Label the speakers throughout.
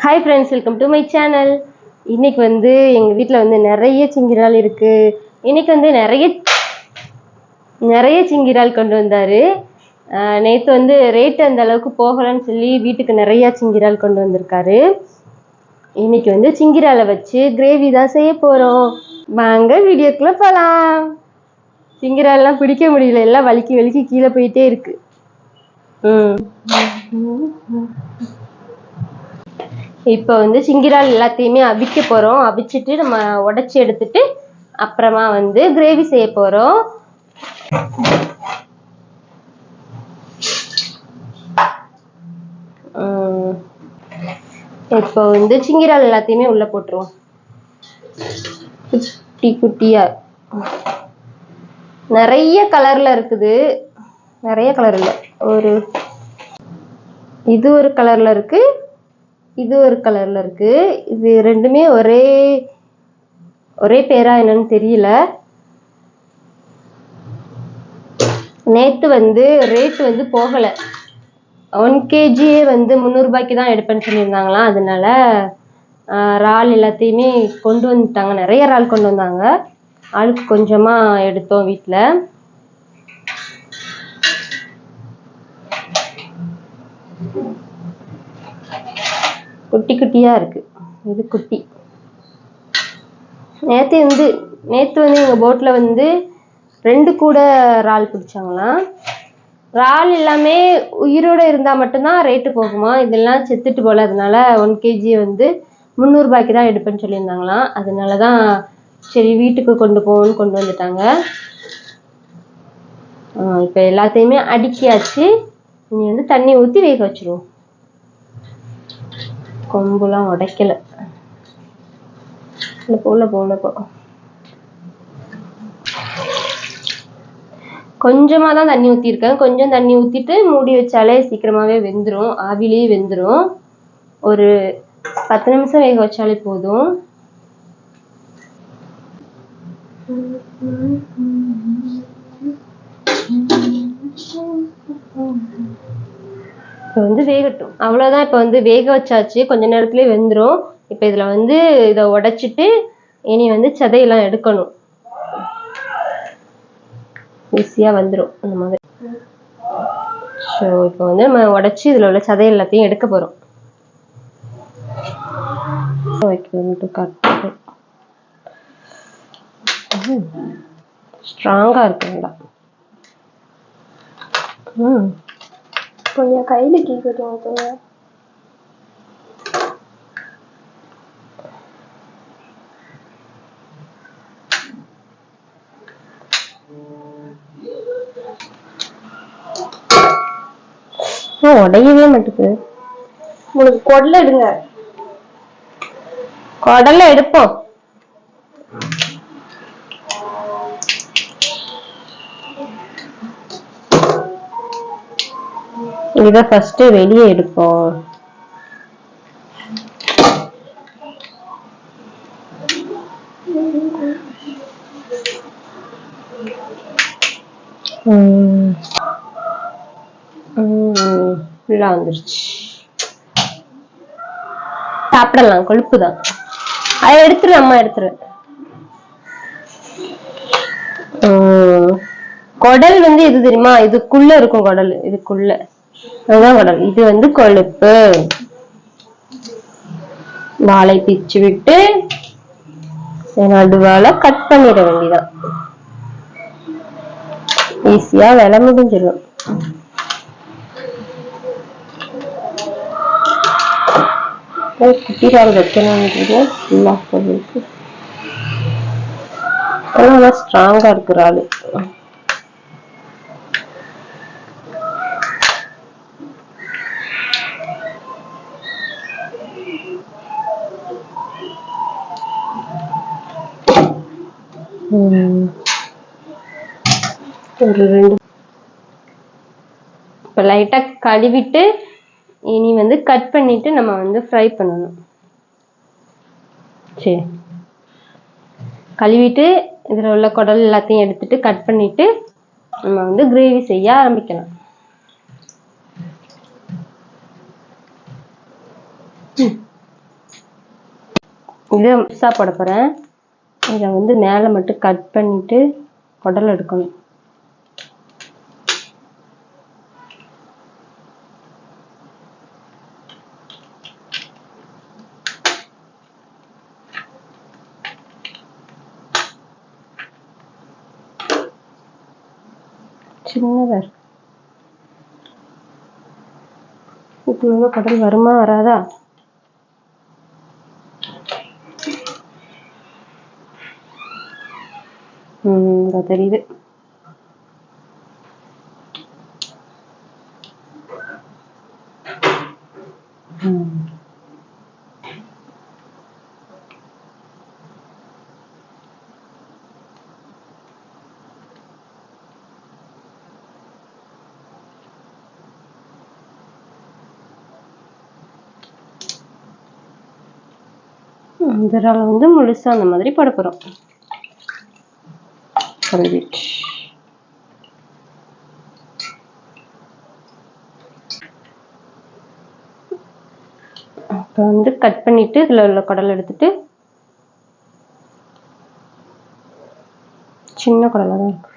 Speaker 1: Hi friends, welcome to my channel. இன்னைக்கு வந்து எங்க வீட்ல வந்து நிறைய சிங்கிரால் இருக்கு. இன்னைக்கு வந்து நிறைய சிங்கிரால் கொண்டு வந்தாரு. நேத்து வந்து ரேட் அந்த அளவுக்கு போகலன்னு சொல்லி வீட்டுக்கு நிறைய சிங்கிரால் கொண்டு வந்திருக்காரு. இன்னைக்கு வந்து சிங்கிராலை வச்சு கிரேவி தான் செய்ய போறோம். வாங்க வீடியோக்குள்ள போலாம். சிங்கிரால்லாம் பிடிக்க முடியல, எல்லாம் வலிக்கி வலிக்கி கீழே போயிட்டே இருக்கு. இப்போ வந்து சிங்கிரால் எல்லாத்தையுமே அவிக்க போறோம். அவிச்சிட்டு நம்ம உடைச்சி எடுத்துட்டு அப்புறமா வந்து கிரேவி செய்ய போறோம். இப்போ வந்து சிங்கிரால் எல்லாத்தையுமே உள்ள போட்டுருவோம். குட்டி குட்டியா நிறைய கலர்ல இருக்குது. நிறைய கலர் இல்ல, இது ஒரு கலர்ல இருக்கு, இது ஒரு கலர்ல இருக்கு. இது ரெண்டுமே ஒரே பேரா என்னன்னு தெரியல. நேத்து வந்து ரேட் வந்து போகல. 1 kg வந்து 300 ரூபாய்க்கு தான் எடுப்பேன்னு சொல்லியிருந்தாங்களாம். அதனால இறால் எல்லாத்தையுமே கொண்டு வந்துட்டாங்க. நிறைய இறால் கொண்டு வந்தாங்க. ஆளுக்கு கொஞ்சமா எடுத்தோம் வீட்டுல. குட்டி குட்டியா இருக்கு. இது குட்டி. நேத்து வந்து எங்க போட்ல வந்து 2 கூட இறால் பிடிச்சாங்களாம். இறால் எல்லாமே உயிரோட இருந்தா மட்டும்தான் ரேட்டு போகுமா, இதெல்லாம் செத்துட்டு போல. அதனால 1 kg வந்து 300 ரூபாய்க்கு தான் எடுப்பேன்னு சொல்லியிருந்தாங்களாம். அதனாலதான் சரி வீட்டுக்கு கொண்டு போவோம்னு கொண்டு வந்துட்டாங்க. இப்ப எல்லாத்தையுமே அடுக்கியாச்சு. இனி வந்து தண்ணி ஊத்தி வேக வச்சிருவோம். கொம்புலாம் உடைக்கல. கொஞ்சமா தான் தண்ணி ஊத்திருக்கேன். கொஞ்சம் தண்ணி ஊத்திட்டு மூடி வச்சாலே சீக்கிரமாவே வெந்துரும். ஆவிலேயே வெந்துரும். ஒரு 10 நிமிஷம் வேக வச்சாலே போதும். இப்போ வந்து வேகட்டும். அவ்வளவுதான். இப்போ வந்து வேக வச்சாச்சு, கொஞ்ச நேரத்திலே வெந்துரும். இப்போ இதுல வந்து இதை உடைச்சிட்டு இனி வந்து சதையெல்லாம் எடுக்கணும். ஈஸியா வந்துடும் அந்த மாதிரி. ஸோ இப்போ வந்து நம்ம உடைச்சி இதுல உள்ள சதை எல்லாத்தையும் எடுக்க போறோம். ஸ்ட்ராங்கா இருக்குங்களா? கொஞ்சம் கையில கீக்கட்டும். உடையவே மாட்டுது. உங்களுக்கு குடலை எடுங்க. குடலை எடுப்போம். இத ஃபர்ஸ்ட் வெளியே எடுப்போம். வந்துருச்சு. சாப்பிடலாம், கொழுப்புதான். அதை எடுத்துரு, அம்மா எடுத்துரு. குடல் வந்து எது தெரியுமா? இதுக்குள்ள இருக்கும் குடல். இதுக்குள்ள அதுதான் குடல். இது வந்து கொழுப்பு. வாழை பிச்சு விட்டு நடுவால கட் பண்ணிட வேண்டியதான். ஈஸியா வேலை முடிஞ்சிடும். குட்டிரால் வைக்கணும். ஸ்ட்ராங்கா இருக்கு இறாலு. இப்ப லைட்டா கழுவிட்டு இனி வந்து கட் பண்ணிட்டு நம்ம வந்து ஃப்ரை பண்ணணும். சரி, கழுவிட்டு இதுல உள்ள குடல் எல்லாத்தையும் எடுத்துட்டு கட் பண்ணிட்டு நம்ம வந்து கிரேவி செய்ய ஆரம்பிக்கலாம். இதை முழுசா போட போகிறேன். இதை வந்து மேலே மட்டும் கட் பண்ணிட்டு குடல் எடுக்கணும். சின்னதாக இருக்கு. இப்போ குடல் வருமா வராதா? தெரியுது. இந்த இறால் வந்து முழுசா அந்த மாதிரி போட போறோம். இப்போ வந்து கட் பண்ணிட்டு இதுல உள்ள குடல் எடுத்துட்டு, சின்ன குடலா தான் இருக்கு.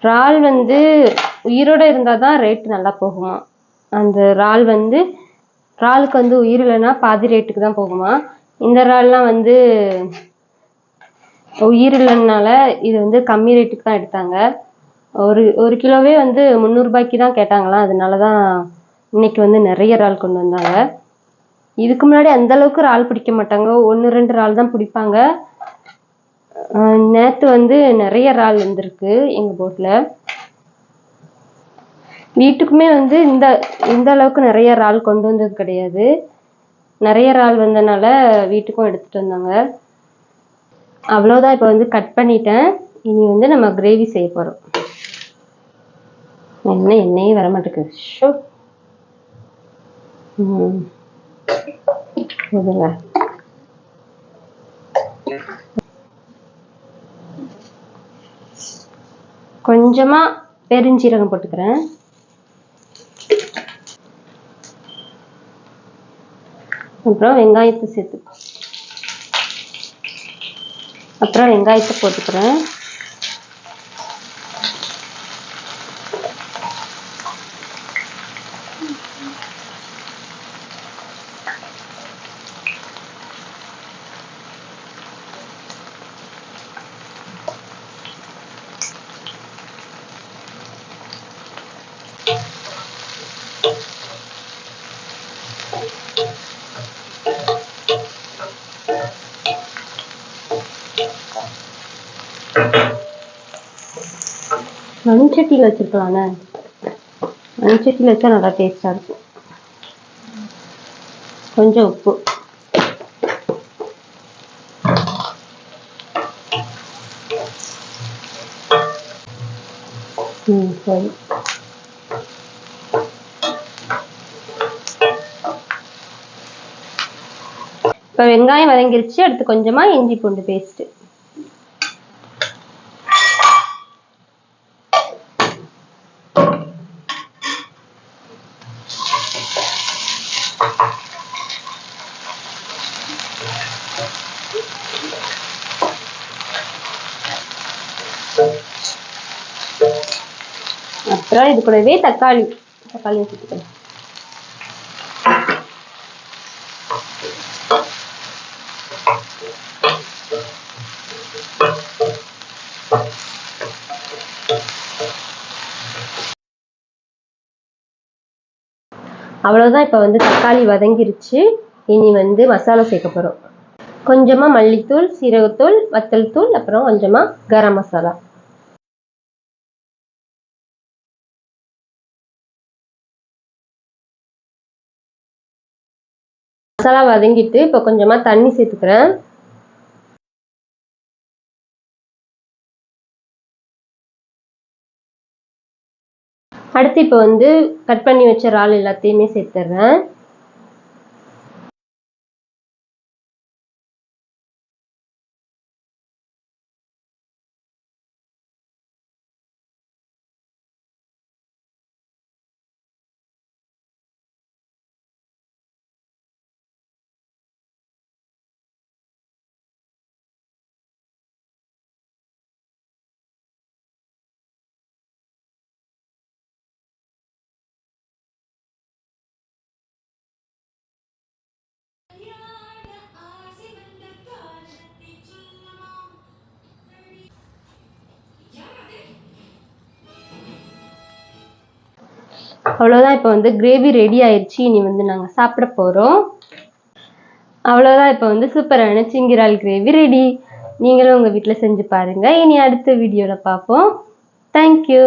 Speaker 1: இறால் வந்து உயிரோட இருந்தால் தான் ரேட்டு நல்லா போகுமா. அந்த இறால் வந்து இறாலுக்கு வந்து உயிர் இல்லைன்னா பாதி ரேட்டுக்கு தான் போகுமா. இந்த இறால்லாம் வந்து உயிர் இல்லைனால இது வந்து கம்மி ரேட்டுக்கு தான் எடுத்தாங்க. ஒரு கிலோவே வந்து 300 ரூபாய்க்கு தான் கேட்டாங்களாம். அதனால தான் இன்னைக்கு வந்து நிறைய இறால் கொண்டு வந்தாங்க. இதுக்கு முன்னாடி அந்த அளவுக்கு இறால் பிடிக்க மாட்டாங்க, 1-2 இறால் தான் பிடிப்பாங்க. நேற்று வந்து நிறைய இறால் வந்திருக்கு எங்கள் போட்டில். வீட்டுக்குமே வந்து இந்த அளவுக்கு நிறைய இறால் கொண்டு வந்தது கிடையாது. நிறைய இறால் வந்தனால வீட்டுக்கும் எடுத்துகிட்டு வந்தாங்க. அவ்வளோதான். இப்போ வந்து கட் பண்ணிட்டேன். இனி வந்து நம்ம கிரேவி செய்ய போகிறோம். எண்ணெயே வர மாட்டேங்குது. இதுங்க கொஞ்சமா பெருஞ்சீரகம் போட்டுக்கிறேன். அப்புறம் வெங்காயத்தை போட்டுக்கிறேன். மண்சட்டியில் வச்சிருக்கலாம்ல. மண்சட்டியில் வச்சா நல்லா டேஸ்டா இருக்கும். கொஞ்சம் உப்பு, சரி. இப்போ வெங்காயம் வதங்கிருச்சு. அடுத்து கொஞ்சமா இஞ்சி பூண்டு பேஸ்ட். அப்புறம் இது கூடவே தக்காளி ஊற்றிக்கிறேன். அவ்வளோதான். இப்போ வந்து தக்காளி வதங்கிருச்சு. இனி வந்து மசாலா சேர்க்க போகிறோம். கொஞ்சமாக மல்லித்தூள், சீரகத்தூள், வத்தல் தூள், அப்புறம் கொஞ்சமாக கரம் மசாலா. மசாலா வதங்கிட்டு இப்போ கொஞ்சமாக தண்ணி சேர்த்துக்கிறேன். அடுத்து இப்போ வந்து கட் பண்ணி வச்ச இறால் எல்லாத்தையுமே சேர்த்துறேன். அவ்வளோதான், இப்போ வந்து கிரேவி ரெடி ஆயிடுச்சு. இனி வந்து நாங்கள் சாப்பிட போகிறோம். அவ்வளோதான், இப்போ வந்து சூப்பரான சிங்கி இறால் கிரேவி ரெடி. நீங்களும் உங்கள் வீட்டில் செஞ்சு பாருங்கள். இனி அடுத்த வீடியோவில் பார்ப்போம். தேங்க்யூ.